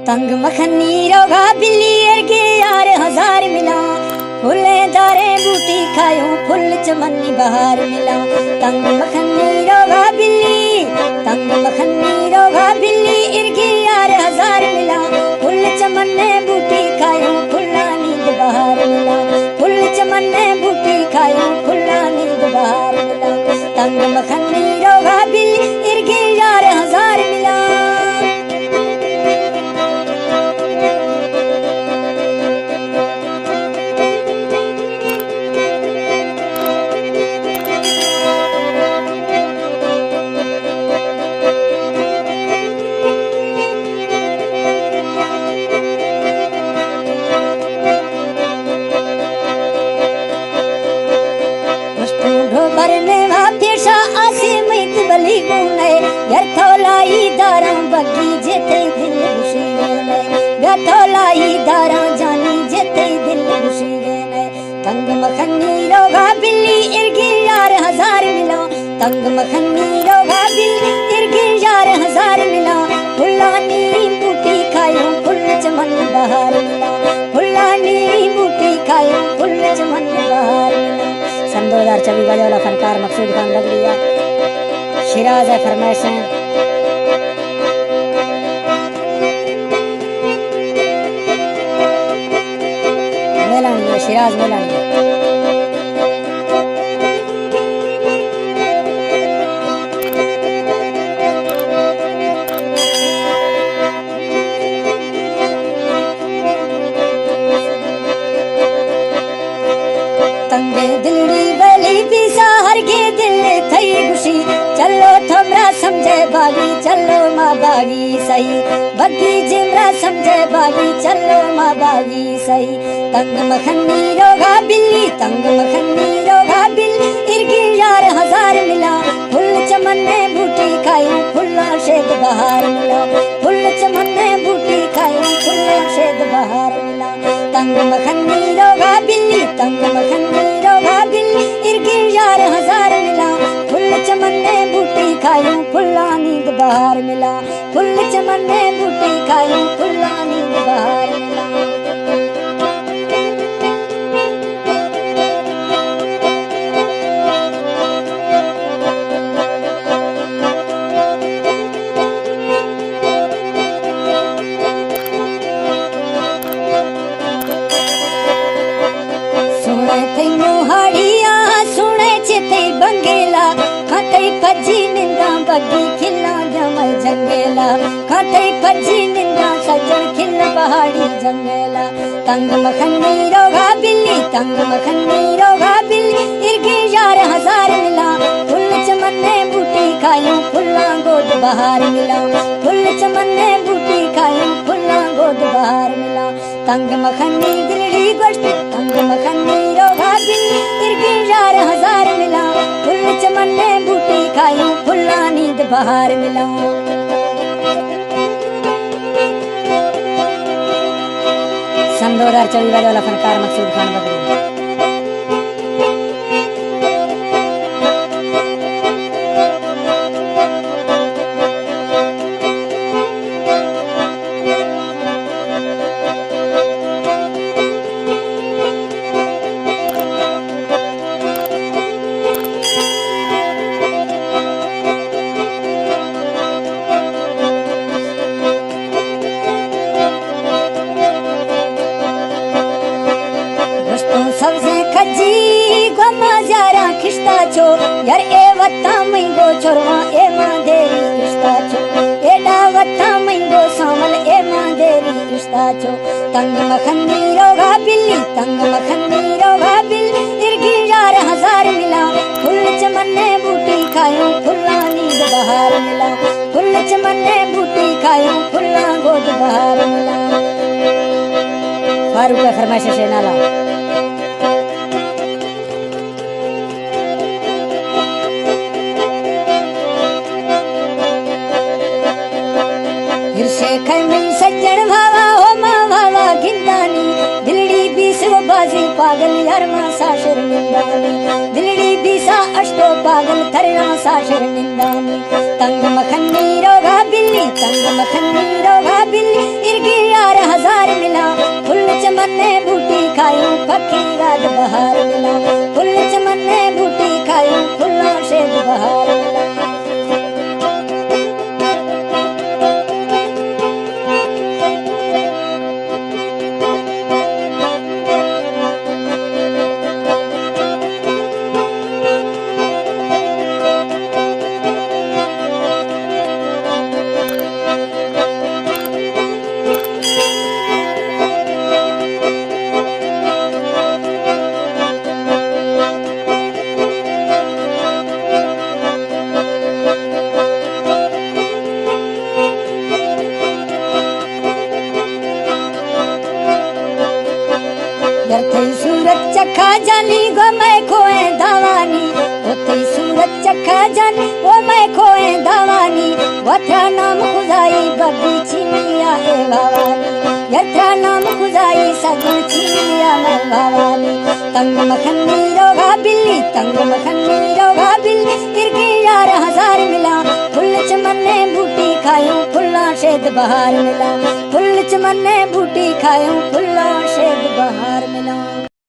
तंग मखनी रोगा बिल्ली के यार हजार मिला फूले दारे बूटी खायो फुल चमनी बहार मिला तंग मखनी रोगा बिल्ली तंग मखनी रोगा बिल्ली इरके यार हजार मिला फुल चमने बूटी खायो फुल्ला नींद बहार मिला फुल चमने बूटी खायो फुल्ला नींद बहार मिला तंग मखनी रोगा बिल्ली इरके यार हजार मिला। भरने वापेशा आसे मैत बली गुने व्यर्थोलाई दारा बगी जेते दिल खुशी गने व्यर्थोलाई दारा जानी जेते दिल खुशी गने तंग मखनी रोगा बिल्ली इरगे यार हजार मिला तंग मखनी रोगा बिल्ली इरगे यार हजार मिला फुल्लानी बूटी खायो फुल चमन बहार मिला फुल्लानी बूटी खायो फुल चमन बहार मिला। सन 2024 बजे वाला फनकार मकसूद खान लग लिया शिराज है फरमाइश है मेलानी शिराज मेलानी तंगे दिल्ली बली पिसा हर के दिल थई खुशी चलो थमरा समझे बागी चलो माँ बागी सही बगी जिमरा समझे बागी चलो माँ बागी सही तंग मखनी रोगा बिल्ली तंग मखनी रोगा बिल्ली इरके यार हजार मिला फुल चमन में बूटी खाई फुल्ला शेद बहार मिला फुल चमन में बूटी खाई फुल्ला शेद बहार मिला तंग मखनी रोगा बिल्ली तंग मखनी रोगा बिल्ली इरके यार हजार मिला फुल चमन में बूटी खाई फुल्ला नींद बहार मिला फुल चमन में बूटी खाई फुल्ला नींद बहार मिला। मोहाड़िया सुने चिते बंगेला खाते पजी निंदा बगी खिला जमल जंगेला खाते पजी निंदा सजन खिल पहाड़ी जंगेला तंग मखनी रोगा बिल्ली तंग मखनी रोगा बिल्ली इरके यार हजार मिला फुल चमन में बूटी खायो फुल्ला गोद बहार मिला फुल चमन में बूटी खायो फुल्ला गोद बहार मिला तंग मखनी दिल्ली गोश्त तंग मखनी रोगा बिल्ली इरके यार हजार मिला फुल चमन में बूटी खाई फुल्ला नींद बहार मिला। सन 2024 वाला फनकार मकसूद खान बदली सबसे खजी गमा जरा खिस्ता छो यार ए वत्ता मैंगो छोरवा ए मांदेरी रिश्ता छो एडा वत्ता मैंगो सामल ए मांदेरी रिश्ता छो तंग मखनी रोगा बिल्ली तंग मखनी रोगा बिल्ली इरके यार हजार मिला फुल चमन में बूटी खायो फुल्ला नींद बहार मिला फुल चमन में बूटी खायो फुल्ला गोद बहार मिला। फारूक का फरमाइश से नाला सज्जन भावा हो माँ भावा गिंदानी दिलड़ी बीस वो बाजी पागल यार माँ सा शर्मिंदानी दिलड़ी बीसा अष्टो पागल थरना सा शर्मिंदानी तंग मखनी रोगा बिल्ली तंग मखनी रोगा बिल्ली इरके सूरत चखा जानी गो मैं खोए दावानी ओते सूरत चखा जानी ओ मैं खोए दावानी वथरा नाम खुदाई बगी चिनिया ए भवानी यथरा नाम खुदाई सगुन चिनिया मैं भवानी तंग मखनी रोगा बिल्ली तंग मखनी रोगा बिल्ली तिरके 11,000 मिला फुल चमने बूटी खायूं फुल्ला शेद बहार मिला फुल चमने बूटी खायूं फुल्ला शेद बहार मिला।